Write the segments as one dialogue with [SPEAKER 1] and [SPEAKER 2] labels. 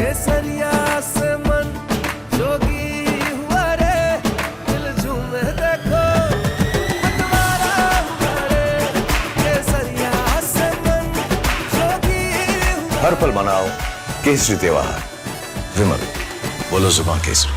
[SPEAKER 1] केसरिया से मन जोगी हुआ रे, दिल झूमे देखो बंटवारा हुआ रे, केसरिया से मन जोगी हुआ।
[SPEAKER 2] हर पल मनाओ केसरी त्योहार। विमल, बोलो जुबान केसरी।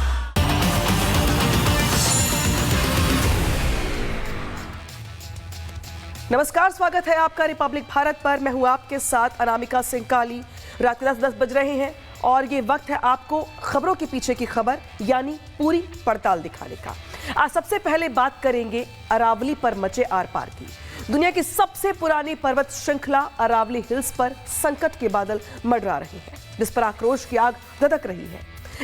[SPEAKER 3] नमस्कार, स्वागत है आपका रिपब्लिक भारत पर। मैं हूं आपके साथ अनामिका सिंह काली। रात के 10 बज रहे हैं और ये वक्त है आपको खबरों के पीछे की खबर यानी पूरी पड़ताल दिखाने का। आज सबसे पहले बात करेंगे अरावली पर मचे आर पार की। दुनिया की सबसे पुरानी पर्वत श्रृंखला अरावली हिल्स पर संकट के बादल मंडरा रहे हैं, जिस पर आक्रोश की आग धधक रही है।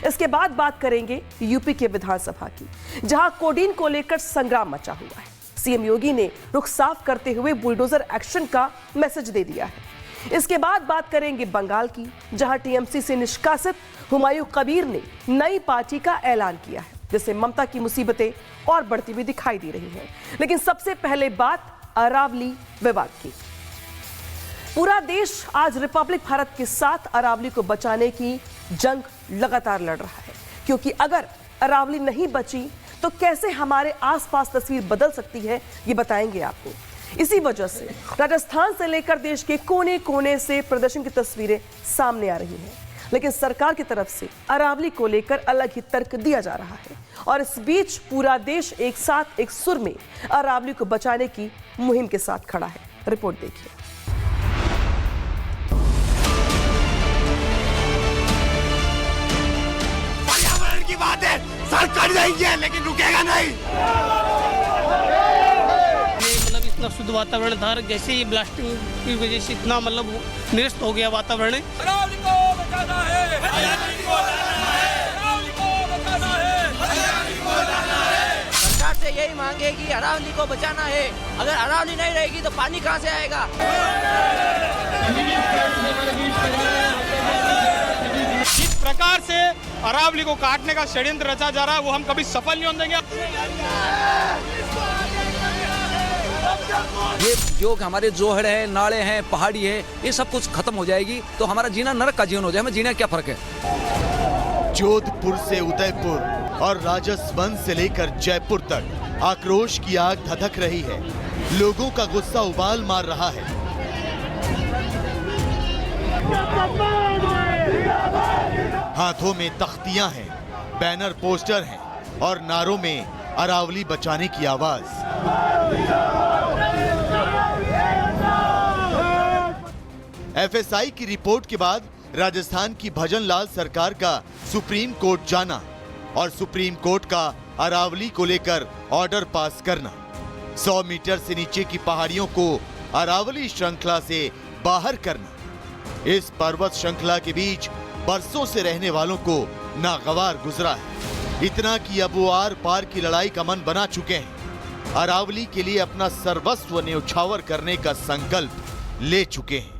[SPEAKER 3] इसके बाद बात करेंगे यूपी के विधानसभा की, जहां कोडीन को लेकर संग्राम मचा हुआ है। सीएम योगी ने रुख साफ करते हुए बुलडोजर एक्शन का मैसेज दे दिया है। इसके बाद बात करेंगे बंगाल की, जहां टीएमसी से निष्कासित हुमायूं कबीर ने नई पार्टी का ऐलान किया है, जिससे ममता की मुसीबतें और बढ़ती हुई दिखाई दे रही हैं। लेकिन सबसे पहले बात अरावली विवाद की। पूरा देश आज रिपब्लिक भारत के साथ अरावली को बचाने की जंग लगातार लड़ रहा है, क्योंकि अगर अरावली नहीं बची तो कैसे हमारे आसपास तस्वीर बदल सकती है, ये बताएंगे आपको। इसी वजह से राजस्थान से लेकर देश के कोने कोने से प्रदर्शन की तस्वीरें सामने आ रही हैं, लेकिन सरकार की तरफ से अरावली को लेकर अलग ही तर्क दिया जा रहा है। और इस बीच पूरा देश एक साथ एक सुर में अरावली को बचाने की मुहिम के साथ खड़ा है। रिपोर्ट देखिए।
[SPEAKER 4] पर्यावरण की बात है, सर कट जाएंगे लेकिन रुकेगा नहीं।
[SPEAKER 5] मतलब इतना शुद्ध वातावरण था, जैसे ही ब्लास्टिंग की वजह से इतना मतलब निरस्त हो गया वातावरण।
[SPEAKER 1] अरावली को बचाना है, अरावली को बचाना है, अरावली को बचाना है, अरावली को बचाना है।
[SPEAKER 6] सरकार से यही मांगे कि अरावली को बचाना है। अगर अरावली नहीं रहेगी तो पानी कहां से आएगा?
[SPEAKER 7] जिस प्रकार से अरावली को काटने का षड्यंत्र रचा जा रहा है, वो हम कभी सफल नहीं होने देंगे।
[SPEAKER 8] ये जो हमारे जोहड़ है, नाले हैं, पहाड़ी है, ये सब कुछ खत्म हो जाएगी तो हमारा जीना नरक का जीवन हो जाए। हमें जीने क्या फर्क है?
[SPEAKER 4] जोधपुर से उदयपुर और राजसमंद से लेकर जयपुर तक आक्रोश की आग धधक रही है। लोगों का गुस्सा उबाल मार रहा है। हाथों में तख्तियां हैं, बैनर पोस्टर हैं और नारों में अरावली बचाने की आवाज। एफएसआई की रिपोर्ट के बाद राजस्थान की भजनलाल सरकार का सुप्रीम कोर्ट जाना और सुप्रीम कोर्ट का अरावली को लेकर ऑर्डर पास करना। 100 मीटर से नीचे की पहाड़ियों को अरावली श्रृंखला से बाहर करना। इस पर्वत श्रृंखला के बीच बरसों से रहने वालों को नागवार गुजरा है। इतना कि अब वो आर पार की लड़ाई का मन बना चुके हैं। अरावली के लिए अपना सर्वस्व न्यौछावर करने का संकल्प ले चुके हैं।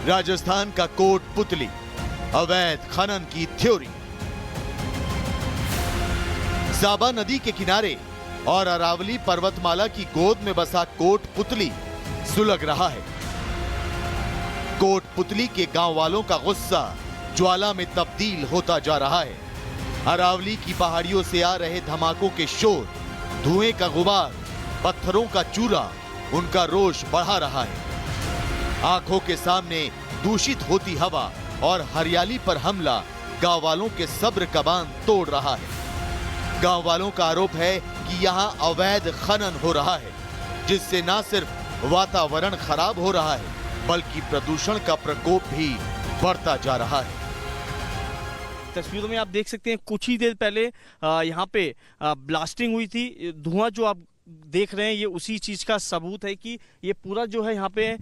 [SPEAKER 4] राजस्थान का कोटपुतली, अवैध खनन की थ्योरी, साबा नदी के किनारे और अरावली पर्वतमाला की गोद में बसा कोटपुतली सुलग रहा है। कोटपुतली के गांव वालों का गुस्सा ज्वाला में तब्दील होता जा रहा है। अरावली की पहाड़ियों से आ रहे धमाकों के शोर, धुएं का गुबार, पत्थरों का चूरा उनका रोष बढ़ा रहा है। आंखों के सामने दूषित होती हवा और हरियाली पर हमला गांव वालों के सब्र का बांध तोड़ रहा है। गांव वालों का आरोप है कि यहां अवैध खनन हो रहा है, जिससे न सिर्फ वातावरण खराब हो रहा है बल्कि प्रदूषण का प्रकोप भी बढ़ता जा रहा है।
[SPEAKER 5] तस्वीरों में आप देख सकते हैं कुछ ही देर पहले यहाँ पे ब्लास्टिंग हुई थी। धुआं जो आप देख रहे हैं ये उसी चीज का सबूत है कि ये पूरा जो है यहाँ पे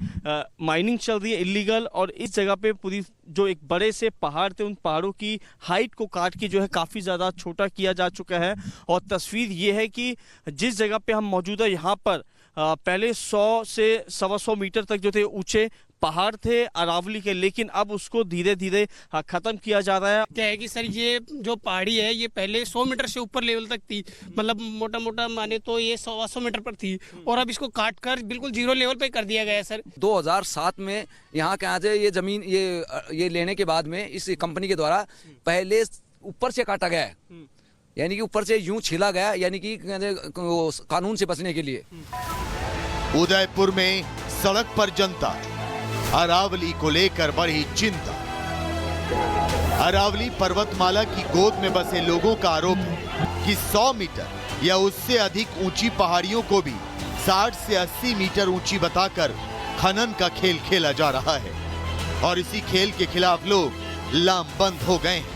[SPEAKER 5] माइनिंग चल रही है इलीगल। और इस जगह पे पूरी जो एक बड़े से पहाड़ थे उन पहाड़ों की हाइट को काट के जो है काफी ज्यादा छोटा किया जा चुका है। और तस्वीर ये है कि जिस जगह पे हम मौजूद है यहाँ पर पहले 100 से 125 मीटर तक जो थे ऊंचे पहाड़ थे अरावली के, लेकिन अब उसको धीरे धीरे खत्म किया जा रहा है।
[SPEAKER 9] क्या है कि सर ये जो पहाड़ी है ये पहले 100 मीटर से ऊपर लेवल तक थी, मतलब मोटा मोटा माने तो ये 100 मीटर पर थी, और अब इसको काट कर बिल्कुल जीरो लेवल पे कर दिया गया है सर।
[SPEAKER 8] 2007 में यहाँ के आज ये जमीन ये लेने के बाद में इस कंपनी के द्वारा पहले ऊपर से काटा गया है, यानी कि ऊपर से यूं छिला गया, यानी कि कानून से बचने के लिए।
[SPEAKER 4] उदयपुर में सड़क पर जनता, अरावली को लेकर बढ़ी चिंता। अरावली पर्वतमाला की गोद में बसे लोगों का आरोप है कि 100 मीटर या उससे अधिक ऊंची पहाड़ियों को भी 60 से 80 मीटर ऊंची बताकर खनन का खेल खेला जा रहा है, और इसी खेल के खिलाफ लोग लामबंद हो गए हैं।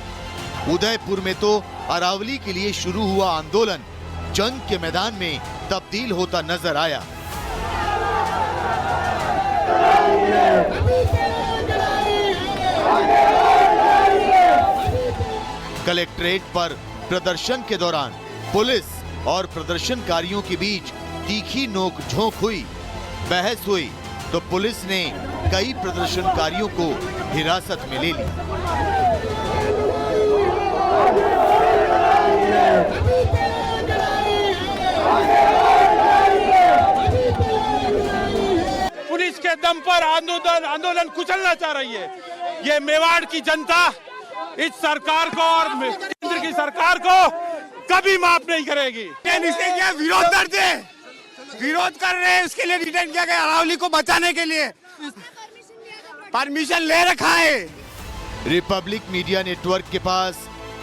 [SPEAKER 4] उदयपुर में तो अरावली के लिए शुरू हुआ आंदोलन जंग के मैदान में तब्दील होता नजर आया। कलेक्ट्रेट पर प्रदर्शन के दौरान पुलिस और प्रदर्शनकारियों के बीच तीखी नोक-झोंक हुई, बहस हुई, तो पुलिस ने कई प्रदर्शनकारियों को हिरासत में ले लिया।
[SPEAKER 7] पुलिस के दम पर आंदोलन कुचलना चाह रही है। ये मेवाड़ की जनता इस सरकार को और केंद्र की सरकार को कभी माफ नहीं करेगी।
[SPEAKER 10] इसके क्या विरोध दर्ज है, विरोध कर रहे हैं, इसके लिए डिटेन किया गया। अरावली को बचाने के लिए परमिशन ले रखा है।
[SPEAKER 4] रिपब्लिक मीडिया नेटवर्क के पास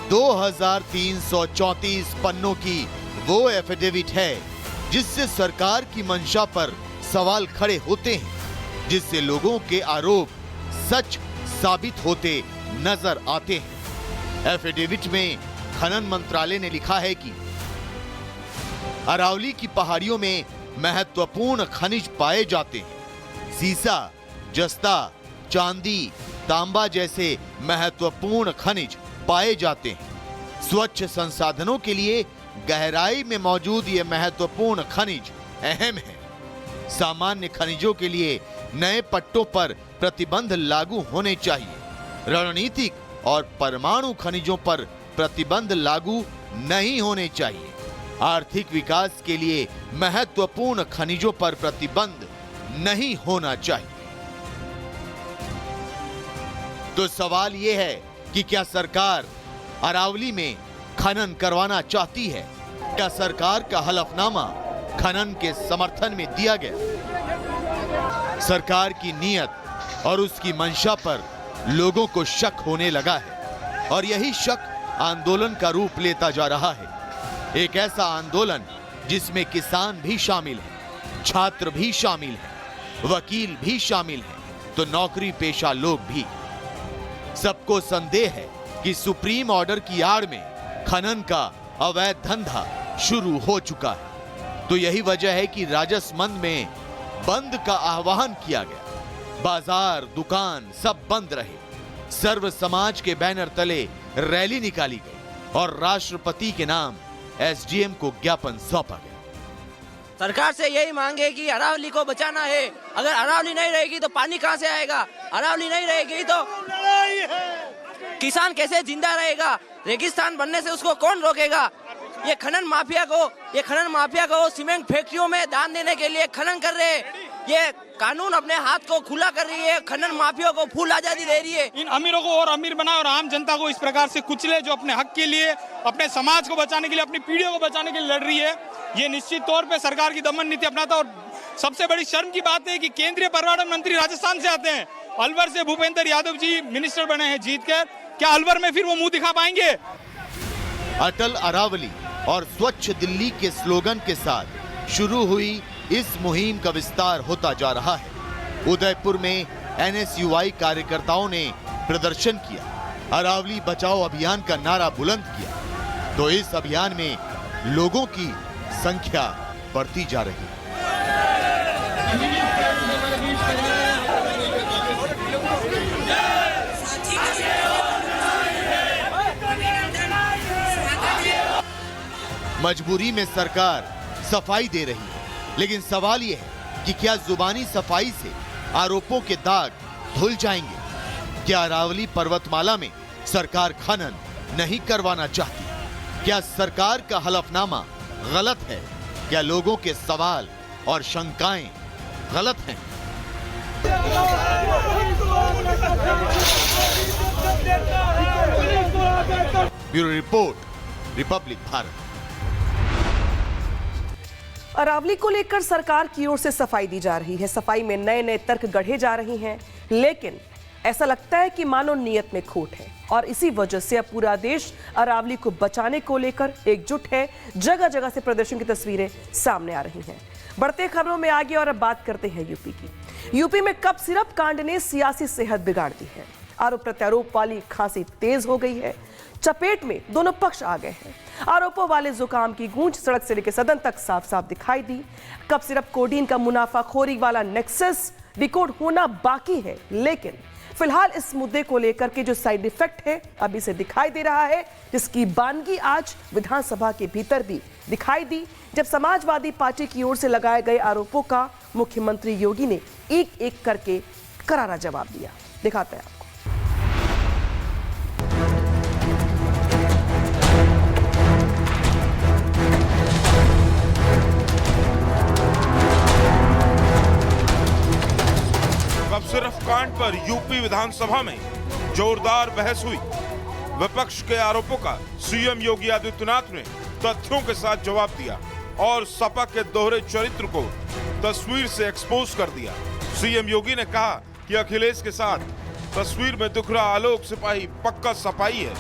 [SPEAKER 4] 2334 पन्नों की वो एफिडेविट है जिससे सरकार की मंशा पर सवाल खड़े होते हैं, जिससे लोगों के आरोप सच साबित होते नजर आते हैं। एफिडेविट में खनन मंत्रालय ने लिखा है कि अरावली की पहाड़ियों में महत्वपूर्ण खनिज पाए जाते हैं। सीसा, जस्ता, चांदी, तांबा जैसे महत्वपूर्ण खनिज पाए जाते हैं। स्वच्छ संसाधनों के लिए गहराई में मौजूद ये महत्वपूर्ण खनिज अहम है। सामान्य खनिजों के लिए नए पट्टों पर प्रतिबंध लागू होने चाहिए। रणनीतिक और परमाणु खनिजों पर प्रतिबंध लागू नहीं होने चाहिए। आर्थिक विकास के लिए महत्वपूर्ण खनिजों पर प्रतिबंध नहीं होना चाहिए। तो सवाल यह है कि क्या सरकार अरावली में खनन करवाना चाहती है? क्या सरकार का हलफनामा खनन के समर्थन में दिया गया? सरकार की नीयत और उसकी मंशा पर लोगों को शक होने लगा है, और यही शक आंदोलन का रूप लेता जा रहा है। एक ऐसा आंदोलन जिसमें किसान भी शामिल है, छात्र भी शामिल है, वकील भी शामिल है, तो नौकरी पेशा लोग भी। सबको संदेह है कि सुप्रीम ऑर्डर की आड़ में खनन का अवैध धंधा शुरू हो चुका है। तो यही वजह है कि राजसमंद में बंद का आह्वान किया गया। बाजार, दुकान सब बंद रहे। सर्व समाज के बैनर तले रैली निकाली गई और राष्ट्रपति के नाम एसडीएम को ज्ञापन सौंपा गया।
[SPEAKER 6] सरकार से यही मांग है कि अरावली को बचाना है। अगर अरावली नहीं रहेगी तो पानी कहां से आएगा? अरावली नहीं रहेगी तो किसान कैसे जिंदा रहेगा? रेगिस्तान बनने से उसको कौन रोकेगा? ये खनन माफिया को सीमेंट फैक्ट्रियों में दान देने के लिए खनन कर रहे हैं। ये कानून अपने हाथ को खुला कर रही है, खनन माफिया को फुल आजादी दे रही है।
[SPEAKER 7] इन अमीरों को और अमीर बनाए और आम जनता को इस प्रकार से कुचले, जो अपने हक के लिए, अपने समाज को बचाने के लिए, अपनी पीढ़ियों को बचाने के लिए लड़ रही है। ये निश्चित तौर पे सरकार की दमन नीति अपनाता। और सबसे बड़ी शर्म की बात है कि केंद्रीय पर्यावरण मंत्री राजस्थान से आते हैं। अलवर से भूपेंद्र यादव जी मिनिस्टर बने हैं जीत कर। क्या अलवर में फिर वो मुंह दिखा पाएंगे?
[SPEAKER 4] अटल अरावली और स्वच्छ दिल्ली के स्लोगन के साथ शुरू हुई इस मुहिम का विस्तार होता जा रहा है। उदयपुर में एनएसयूआई कार्यकर्ताओं ने प्रदर्शन किया, अरावली बचाओ अभियान का नारा बुलंद किया। तो इस अभियान में लोगों की संख्या बढ़ती जा रही है। मजबूरी में सरकार सफाई दे रही है, लेकिन सवाल यह है कि क्या जुबानी सफाई से आरोपों के दाग धुल जाएंगे? क्या अरावली पर्वतमाला में सरकार खनन नहीं करवाना चाहती? क्या सरकार का हलफनामा गलत है? क्या लोगों के सवाल और शंकाएं गलत हैं? Bureau report, Republic Bharat.
[SPEAKER 3] Aravalli को लेकर सरकार की ओर से सफाई दी जा रही है। सफाई में नए नए तर्क गढ़े जा रहे हैं, लेकिन ऐसा लगता है कि मानो नियत में खोट है और इसी वजह से अब पूरा देश अरावली को बचाने को लेकर एकजुट है। जगह जगह से प्रदर्शन की तस्वीरें सामने आ रही हैं। बढ़ते खबरों में आगे और अब बात करते हैं यूपी की। यूपी में कप सिरप कांड ने सियासी सेहत बिगाड़ दी है। आरोप प्रत्यारोप वाली खांसी तेज हो गई है। चपेट में दोनों पक्ष आ गए हैं। आरोपों वाले जुकाम की गूंज सड़क से लेकर सदन तक साफ साफ दिखाई दी। कप सिरप कोडीन का मुनाफाखोरी वाला नेक्सस डिकोड होना बाकी है, लेकिन फिलहाल इस मुद्दे को लेकर के जो साइड इफेक्ट है अभी से दिखाई दे रहा है, जिसकी बानगी आज विधानसभा के भीतर भी दिखाई दी, जब समाजवादी पार्टी की ओर से लगाए गए आरोपों का मुख्यमंत्री योगी ने एक एक करके करारा जवाब दिया। दिखाते हैं आपको।
[SPEAKER 11] कप सिरप कांड पर यूपी विधानसभा में जोरदार बहस हुई। विपक्ष के आरोपों का सीएम योगी आदित्यनाथ ने तथ्यों के साथ जवाब दिया और सपा के दोहरे चरित्र को तस्वीर से एक्सपोज कर दिया। सीएम योगी ने कहा कि अखिलेश के साथ तस्वीर में दिख रहा आलोक सिपाही पक्का सफाई है।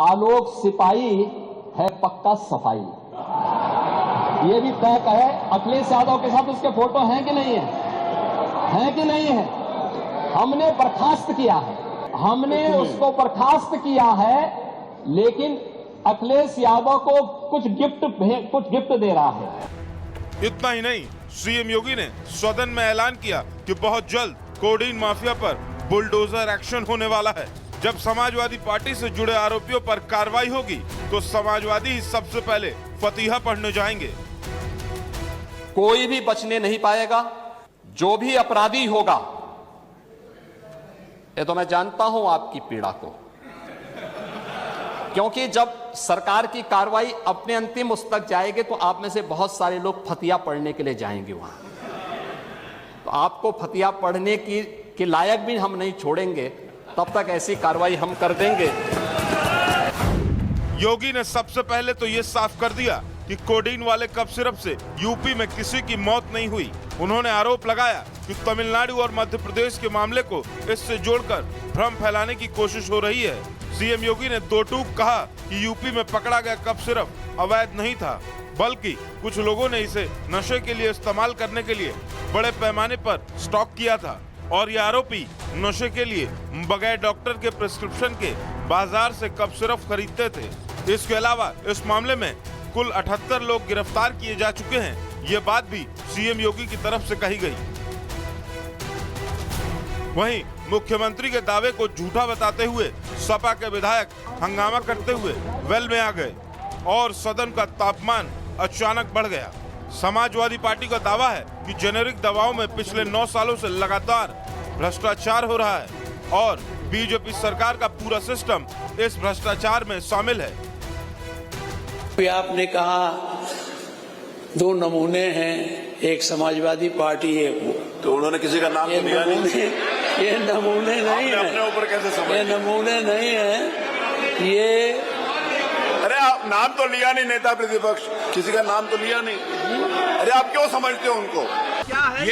[SPEAKER 12] आलोक सिपाही है पक्का सफाई। ये भी तय है अखिलेश यादव के साथ उसके फोटो हैं कि नहीं है कि नहीं है? हमने बर्खास्त किया है, हमने उसको बर्खास्त किया है, लेकिन अखिलेश यादव को कुछ गिफ्ट दे रहा है।
[SPEAKER 11] इतना ही नहीं, सीएम योगी ने सदन में ऐलान किया कि बहुत जल्द कोडीन माफिया पर बुलडोजर एक्शन होने वाला है। जब समाजवादी पार्टी से जुड़े आरोपियों पर कार्रवाई होगी तो समाजवादी ही सबसे पहले फतीहा पढ़ने जाएंगे।
[SPEAKER 12] कोई भी बचने नहीं पाएगा। जो भी अपराधी होगा, ये तो मैं जानता हूं आपकी पीड़ा को, क्योंकि जब सरकार की कार्रवाई अपने अंतिम उस तक जाएगी तो आप में से बहुत सारे लोग फतिया पढ़ने के लिए जाएंगे वहां। तो आपको फतिया पढ़ने की लायक भी हम नहीं छोड़ेंगे, तब तक ऐसी कार्रवाई हम कर देंगे।
[SPEAKER 11] योगी ने सबसे पहले तो ये साफ कर दिया कि कोडीन वाले कप सिरप से यूपी में किसी की मौत नहीं हुई। उन्होंने आरोप लगाया कि तमिलनाडु और मध्य प्रदेश के मामले को इससे जोड़कर भ्रम फैलाने की कोशिश हो रही है। सीएम योगी ने दो टूक कहा कि यूपी में पकड़ा गया कप सिरप अवैध नहीं था, बल्कि कुछ लोगों ने इसे नशे के लिए इस्तेमाल करने के लिए बड़े पैमाने पर स्टॉक किया था और ये आरोपी नशे के लिए बगैर डॉक्टर के प्रिस्क्रिप्शन के बाजार से कप सिरप खरीदते थे। इसके अलावा इस मामले में कुल 78 लोग गिरफ्तार किए जा चुके हैं। ये बात भी सीएम योगी की तरफ से कही गई। वहीं मुख्यमंत्री के दावे को झूठा बताते हुए सपा के विधायक हंगामा करते हुए वेल में आ गए और सदन का तापमान अचानक बढ़ गया। समाजवादी पार्टी का दावा है कि जेनेरिक दवाओं में पिछले 9 सालों से लगातार भ्रष्टाचार हो रहा है और बीजेपी सरकार का पूरा सिस्टम इस भ्रष्टाचार में शामिल है।
[SPEAKER 13] आपने कहा 2 नमूने हैं, एक समाजवादी पार्टी है,
[SPEAKER 14] तो उन्होंने किसी का नाम तो लिया नहीं।
[SPEAKER 13] ये नमूने नहीं है,
[SPEAKER 14] अपने ऊपर कैसे समझ?
[SPEAKER 13] ये नमूने नहीं है। ये
[SPEAKER 14] अरे आप नाम तो लिया नहीं, नेता प्रतिपक्ष किसी का नाम तो लिया नहीं। अरे आप क्यों समझते हो उनको?
[SPEAKER 15] क्या है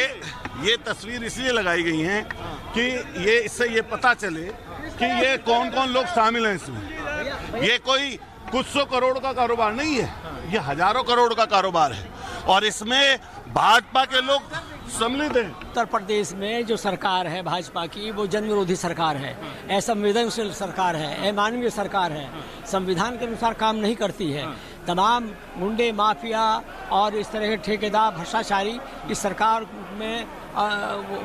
[SPEAKER 15] ये तस्वीर इसलिए लगाई गई है कि ये इससे ये पता चले कि ये कौन कौन लोग शामिल हैं इसमें। ये कोई कुछ 100 करोड़ का कारोबार नहीं है, ये हजारों करोड़ का कारोबार है और इसमें भाजपा के लोग सम्मिलित हैं।
[SPEAKER 16] उत्तर प्रदेश में जो सरकार है भाजपा की, वो जन विरोधी सरकार है, असंवेदनशील सरकार है, अमानवीय सरकार है, संविधान के अनुसार काम नहीं करती है। तमाम गुंडे माफिया और इस तरह के ठेकेदार भ्रष्टाचारी इस सरकार में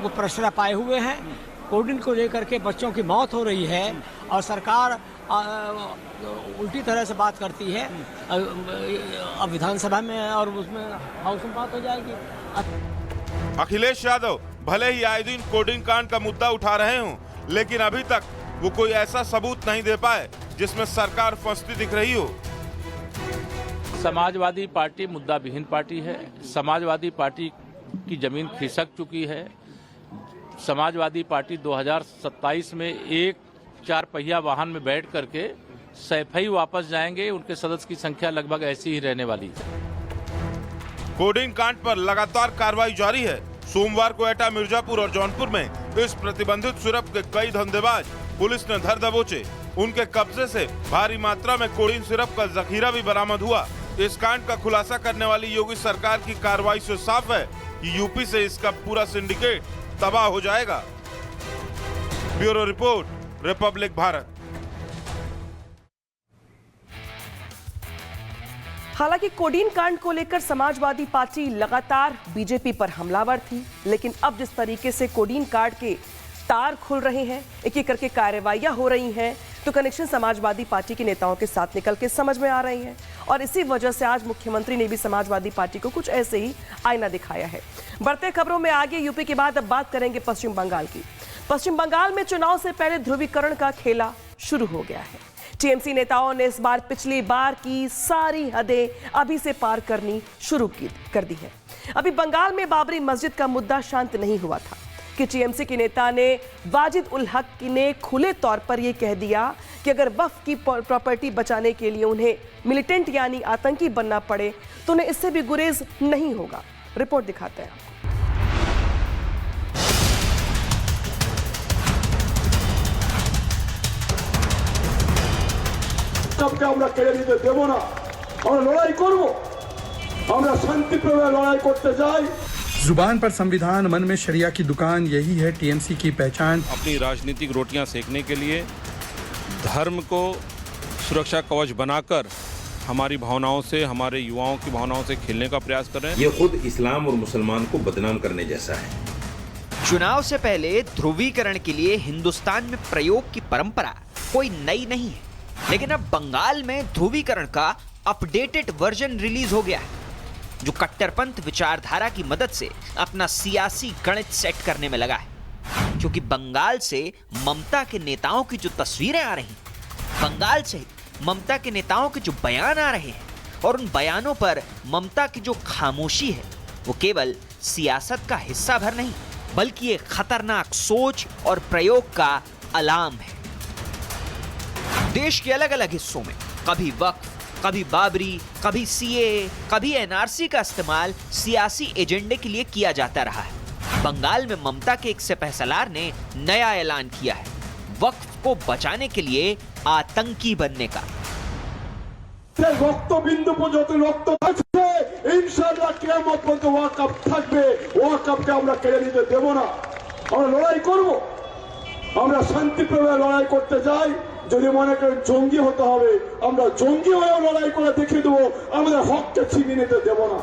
[SPEAKER 16] वो प्रश्रय पाए हुए हैं। कोविड को लेकर के बच्चों की मौत हो रही है और सरकार उल्टी तरह से बात करती है। अब विधानसभा में और उसमें हाउस में बात हो जाएगी।
[SPEAKER 11] अखिलेश यादव भले ही आए दिन कोडिंग कांड का मुद्दा उठा रहे हों, लेकिन अभी तक वो कोई ऐसा सबूत नहीं दे पाए जिसमें सरकार फंसती दिख रही हो।
[SPEAKER 17] समाजवादी पार्टी मुद्दा विहीन पार्टी है। समाजवादी पार्टी की जमीन खिसक चुकी है। समाजवादी पार्टी 2027 में एक 4 पहिया वाहन में बैठ करके सैफई वापस जाएंगे। उनके सदस्य की संख्या लगभग ऐसी ही रहने वाली है।
[SPEAKER 11] कोडिंग कांड पर लगातार कार्रवाई जारी है। सोमवार को एटा, मिर्जापुर और जौनपुर में इस प्रतिबंधित सिरप के कई धंधेबाज पुलिस ने धर दबोचे। उनके कब्जे से भारी मात्रा में कोडिन सिरप का जखीरा भी बरामद हुआ। इस कांड का खुलासा करने वाली योगी सरकार की कार्रवाई से साफ है कि यूपी से इसका पूरा सिंडिकेट तबाह हो जाएगा। Bureau report, Republic Bharat.
[SPEAKER 3] हालांकि कोडीन कांड को लेकर समाजवादी पार्टी लगातार बीजेपी पर हमलावर थी, लेकिन अब जिस तरीके से कोडीन कांड के तार खुल रहे हैं, एक एक करके कार्रवाइयां हो रही हैं, तो कनेक्शन समाजवादी पार्टी के नेताओं के साथ निकल के समझ में आ रही हैं। और इसी वजह से आज मुख्यमंत्री ने भी समाजवादी पार्टी को कुछ ऐसे ही आईना दिखाया है। बढ़ते खबरों में आगे यूपी के बाद अब बात करेंगे पश्चिम बंगाल की। पश्चिम बंगाल में चुनाव से पहले ध्रुवीकरण का खेला शुरू हो गया है। टीएमसी नेताओं ने इस बार पिछली बार की सारी हदें अभी से पार करनी शुरू कर दी है। अभी बंगाल में बाबरी मस्जिद का मुद्दा शांत नहीं हुआ था कि टीएमसी के नेता ने वाजिद उल हक ने खुले तौर पर यह कह दिया कि अगर वक्फ की प्रॉपर्टी बचाने के लिए उन्हें मिलिटेंट यानी आतंकी बनना पड़े तो उन्हें इससे भी गुरेज नहीं होगा। रिपोर्ट दिखाते हैं आपको।
[SPEAKER 18] सबके আমরা কেড়ে নিতে দেব না, আমরা লড়াই করব, আমরা শান্তিপ্রিয় লড়াই করতে যাই।
[SPEAKER 19] जुबान पर संविधान, मन में शरिया की दुकान, यही है टीएमसी की पहचान।
[SPEAKER 20] अपनी राजनीतिक रोटियां सेकने के लिए धर्म को सुरक्षा कवच बनाकर हमारी भावनाओं से, हमारे युवाओं की भावनाओं से खेलने का प्रयास कर रहे हैं।
[SPEAKER 2] ये खुद इस्लाम और मुसलमान को बदनाम करने जैसा है।
[SPEAKER 21] चुनाव से पहले ध्रुवीकरण के लिए हिंदुस्तान में प्रयोग की परंपरा कोई नई नहीं है, लेकिन अब बंगाल में ध्रुवीकरण का अपडेटेड वर्जन रिलीज हो गया है, जो कट्टरपंथ विचारधारा की मदद से अपना सियासी गणित सेट करने में लगा है। क्योंकि बंगाल से ममता के नेताओं की जो तस्वीरें आ रही, बंगाल से ममता के नेताओं के जो बयान आ रहे हैं और उन बयानों पर ममता की जो खामोशी है, वो केवल सियासत का हिस्सा भर नहीं, बल्कि एक खतरनाक सोच और प्रयोग का अलार्म है। देश के अलग अलग हिस्सों में कभी वक्फ, कभी बाबरी, कभी सीएए, कभी एनआरसी का इस्तेमाल सियासी एजेंडे के लिए किया जाता रहा है। बंगाल में ममता के एक सिपह सलार ने नया ऐलान किया है, वक्फ को बचाने के लिए आतंकी बनने का।
[SPEAKER 18] রক্তবিন্দু পর্যন্ত রক্ত আছে, ইনশাআল্লাহ কিয়ামত পর্যন্ত ওয়াকফ থাকবে। ওয়াকফকে আমরা কেড়ে নিতে দেব না, আমরা লড়াই করব, আমরা শান্তিপ্রিয় লড়াই করতে যাই। যদি মনে করেন জঙ্গি হতে হবে, আমরা জঙ্গি হয়েও লড়াই করে দেখিয়ে দেবো, আমাদের হককে ছিনিয়ে নিতে দেব না।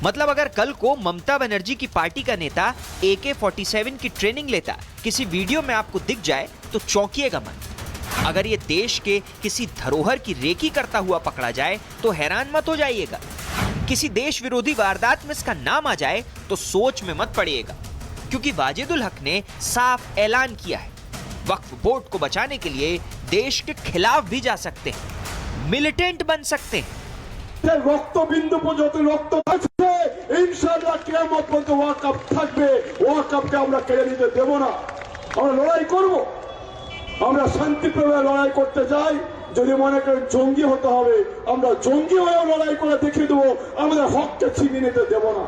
[SPEAKER 21] मतलब अगर कल को ममता बनर्जी की पार्टी का नेता AK-47 की ट्रेनिंग लेता किसी वीडियो में आपको दिख जाए तो चौंकिएगा मत। अगर ये देश के किसी धरोहर की रेकी करता हुआ पकड़ा जाए तो हैरान मत हो जाइएगा। किसी देश विरोधी वारदात में इसका नाम आ जाए तो सोच में मत पड़िएगा, क्योंकि वाजिद उल हक ने साफ ऐलान किया है, वक्फ बोर्ड को बचाने के लिए देश के खिलाफ भी जा सकते हैं, मिलिटेंट बन सकते हैं।
[SPEAKER 18] রক্তবিন্দু পর্যন্ত রক্ত আছে, ইনশাআল্লাহ কিয়ামত পর্যন্ত ওয়াকফ থাকবে। ওয়াকফকে আমরা কেড়ে নিতে দেব না, আমরা লড়াই করব, আমরা শান্তিপ্রিয় লড়াই করতে যাই। যদি মনে করেন জঙ্গি হতে হবে, আমরা জঙ্গি হয়েও লড়াই করে দেখিয়ে দেবো, আমাদের হককে ছিনিয়ে নিতে দেব না।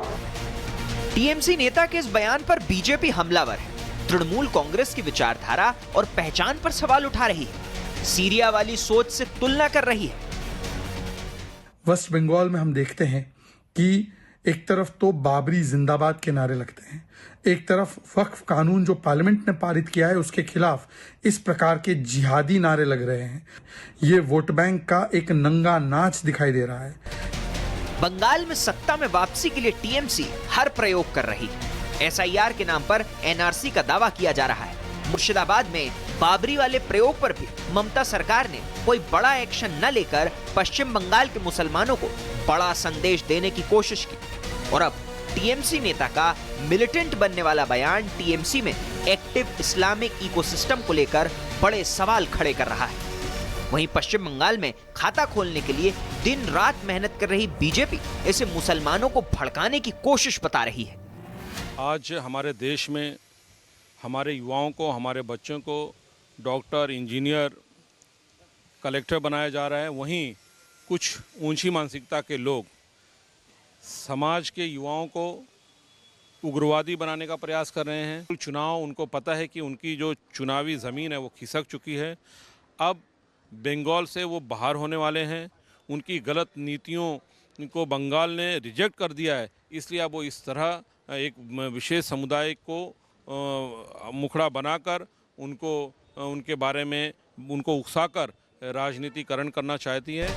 [SPEAKER 21] टीएमसी नेता के इस बयान पर बीजेपी हमलावर है, तृणमूल कांग्रेस की विचारधारा और पहचान पर सवाल उठा रही है, सीरिया वाली सोच से तुलना कर रही है।
[SPEAKER 19] वेस्ट बंगाल में हम देखते हैं कि एक तरफ तो बाबरी जिंदाबाद के नारे लगते हैं, एक तरफ वक्फ कानून जो पार्लियामेंट ने पारित किया है उसके खिलाफ इस प्रकार के जिहादी नारे लग रहे हैं। ये वोट बैंक का एक नंगा नाच दिखाई दे रहा है।
[SPEAKER 21] बंगाल में सत्ता में वापसी के लिए टीएमसी हर प्रयोग कर रही है। एसआईआर के नाम पर एनआरसी का दावा किया जा रहा है। मुर्शिदाबाद में बाबरी वाले प्रयोग पर भी ममता सरकार ने कोई बड़ा एक्शन न लेकर पश्चिम बंगाल के मुसलमानों को बड़ा संदेश देने की कोशिश की। और अब टीएमसी नेता का मिलिटेंट बनने वाला बयान टीएमसी में एक्टिव इस्लामिक इकोसिस्टम को लेकर बड़े सवाल खड़े कर रहा है। वहीं पश्चिम बंगाल में खाता खोलने के लिए दिन रात मेहनत कर रही बीजेपी इसे मुसलमानों को भड़काने की कोशिश बता रही है।
[SPEAKER 20] आज हमारे देश में हमारे युवाओं को, हमारे बच्चों को डॉक्टर, इंजीनियर, कलेक्टर बनाया जा रहा है। वहीं कुछ ऊंची मानसिकता के लोग समाज के युवाओं को उग्रवादी बनाने का प्रयास कर रहे हैं। चुनाव, उनको पता है कि उनकी जो चुनावी ज़मीन है वो खिसक चुकी है। अब बंगाल से वो बाहर होने वाले हैं। उनकी गलत नीतियों को बंगाल ने रिजेक्ट कर दिया है, इसलिए अब वो इस तरह एक विशेष समुदाय को मुखड़ा बनाकर उनके बारे में उनको उकसाकर राजनीतिकरण करना चाहती है।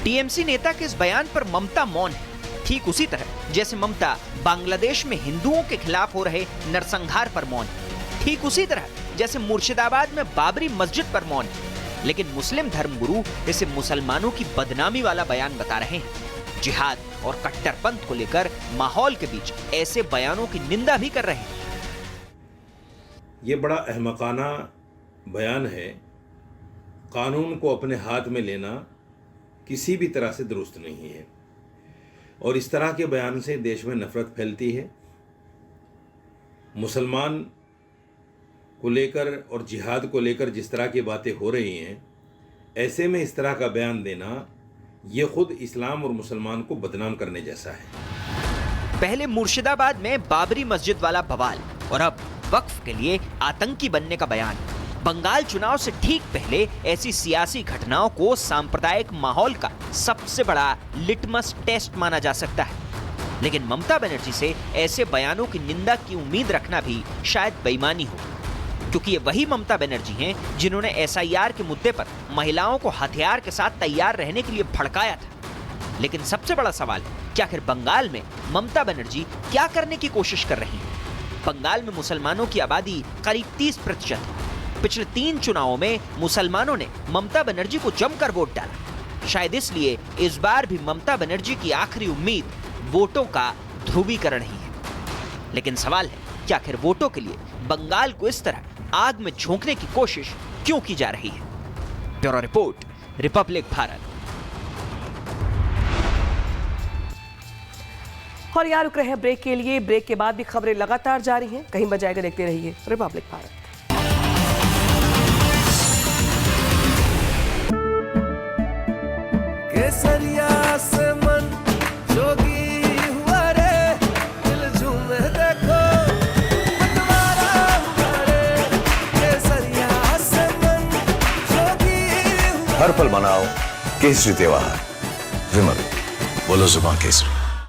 [SPEAKER 21] टीएमसी नेता के इस बयान पर ममता मौन है, ठीक उसी तरह जैसे ममता बांग्लादेश में हिंदुओं के खिलाफ हो रहे नरसंहार पर मौन, ठीक उसी तरह जैसे मुर्शिदाबाद में बाबरी मस्जिद पर मौन। लेकिन मुस्लिम धर्मगुरु इसे मुसलमानों की बदनामी वाला बयान बता रहे हैं। जिहाद और कट्टरपंथ को लेकर माहौल के बीच ऐसे बयानों की निंदा भी कर रहे हैं।
[SPEAKER 1] ये बड़ा अहमकाना बयान है। कानून को अपने हाथ में लेना किसी भी तरह से दुरुस्त नहीं है और इस तरह के बयान से देश में नफरत फैलती है। मुसलमान को लेकर और जिहाद को लेकर जिस तरह की बातें हो रही हैं, ऐसे में इस तरह का बयान देना ये खुद इस्लाम और मुसलमान को बदनाम करने जैसा है।
[SPEAKER 21] पहले मुर्शिदाबाद में बाबरी मस्जिद वाला बवाल और अब वक्फ के लिए आतंकी बनने का बयान। बंगाल चुनाव से ठीक पहले ऐसी सियासी घटनाओं को सांप्रदायिक माहौल का सबसे बड़ा लिटमस टेस्ट माना जा सकता है। लेकिन ममता बनर्जी से ऐसे बयानों की निंदा की उम्मीद रखना भी शायद बेईमानी हो, क्योंकि ये वही ममता बनर्जी हैं जिन्होंने एसआईआर के मुद्दे पर महिलाओं को हथियार के साथ तैयार रहने के लिए भड़काया था। लेकिन सबसे बड़ा सवाल है कि आखिर बंगाल में ममता बनर्जी क्या करने की कोशिश कर रही हैं? बंगाल में मुसलमानों की आबादी करीब 30% है। पिछले 3 चुनावों में मुसलमानों ने ममता बनर्जी को जमकर वोट डाला। शायद इसलिए इस बार भी ममता बनर्जी की आखिरी उम्मीद वोटों का ध्रुवीकरण ही है। लेकिन सवाल है कि आखिर वोटों के लिए बंगाल को इस तरह आग में झोंकने की कोशिश क्यों की जा रही है? Bureau report, Republic Bharat.
[SPEAKER 3] और यहाँ रुक रहे हैं ब्रेक के लिए। ब्रेक के बाद भी खबरें लगातार जारी हैं, कहीं बजाएगा देखते रहिए रिपब्लिक भारत।
[SPEAKER 22] केसरिया से मन जोगी हुआ रे, दिल झूमे देखो पतवारा हुआ रे। केसरिया से मन जोगी हुआ।
[SPEAKER 2] हर पल मनाओ केसरी त्योहार। विमल, बोलो जुबान केसरी।